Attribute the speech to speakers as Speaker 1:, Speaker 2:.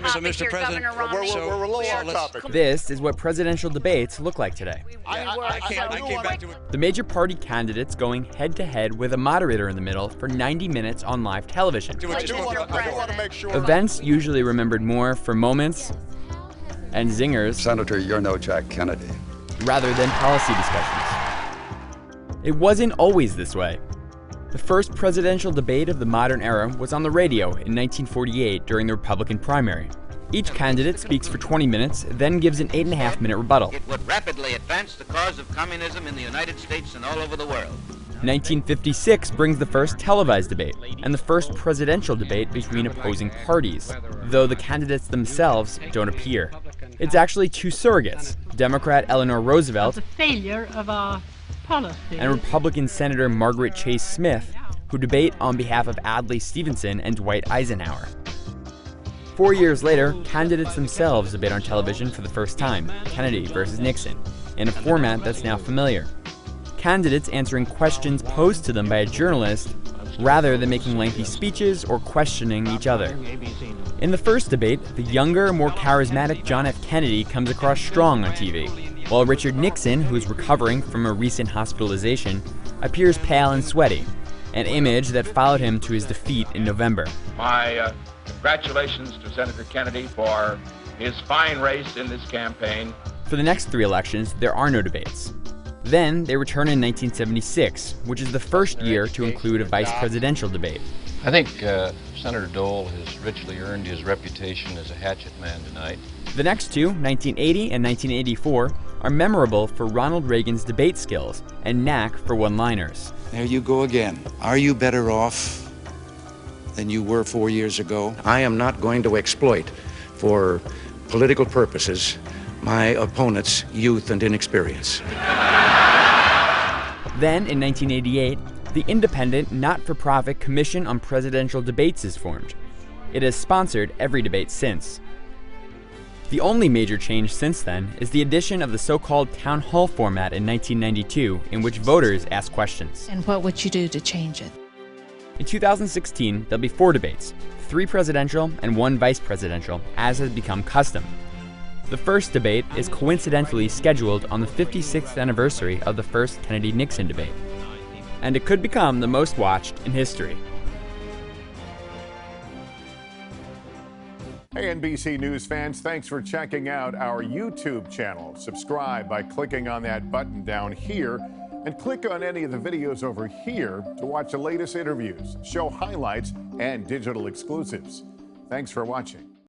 Speaker 1: topic
Speaker 2: Mr.
Speaker 1: here,
Speaker 2: President,
Speaker 1: Governor Romney.
Speaker 3: We're a little off topic.
Speaker 4: This is what presidential debates look like today.
Speaker 2: I came back to it.
Speaker 4: The major party candidates going head-to-head with a moderator in the middle for 90 minutes on live television.
Speaker 1: Like Mr.
Speaker 3: I do want to
Speaker 1: President.
Speaker 3: make sure.
Speaker 4: Events usually remembered more for moments and zingers
Speaker 5: Senator, you're no Jack Kennedy.
Speaker 4: rather than policy discussions. It wasn't always this way. The first presidential debate of the modern era was on the radio in 1948 during the Republican primary. Each candidate speaks for 20 minutes, then gives an 8.5-minute rebuttal.
Speaker 6: It would rapidly advance the cause of communism in the United States and all over the world.
Speaker 4: 1956 brings the first televised debate and the first presidential debate between opposing parties, though the candidates themselves don't appear. It's actually two surrogates, Democrat Eleanor Roosevelt
Speaker 7: The failure of our policy.
Speaker 4: and Republican Senator Margaret Chase Smith, who debate on behalf of Adlai Stevenson and Dwight Eisenhower. 4 years later, candidates themselves debate on television for the first time, Kennedy versus Nixon, in a format that's now familiar. Candidates answering questions posed to them by a journalist rather than making lengthy speeches or questioning each other. In the first debate, the younger, more charismatic John F. Kennedy comes across strong on TV, while Richard Nixon, who is recovering from a recent hospitalization, appears pale and sweaty, an image that followed him to his defeat in November.
Speaker 8: My congratulations to Senator Kennedy for his fine race in this campaign.
Speaker 4: For the next three elections, there are no debates. Then they return in 1976, which is the first year to include a vice presidential debate.
Speaker 9: I think Senator Dole has richly earned his reputation as a hatchet man tonight.
Speaker 4: The next two, 1980 and 1984, are memorable for Ronald Reagan's debate skills and knack for one-liners.
Speaker 10: There you go again. Are you better off than you were 4 years ago? I am not going to exploit, for political purposes, my opponent's youth and inexperience.
Speaker 4: Then, in 1988, the independent, not-for-profit Commission on Presidential Debates is formed. It has sponsored every debate since. The only major change since then is the addition of the so-called town hall format in 1992, in which voters ask questions.
Speaker 7: And what would you do to change it?
Speaker 4: In 2016, there'll be 4 debates, 3 presidential and 1 vice presidential, as has become custom. The first debate is coincidentally scheduled on the 56th anniversary of the first Kennedy-Nixon debate, and it could become the most watched in history.
Speaker 3: Hey, NBC News fans, thanks for checking out our YouTube channel. Subscribe by clicking on that button down here, and click on any of the videos over here to watch the latest interviews, show highlights, and digital exclusives. Thanks for watching.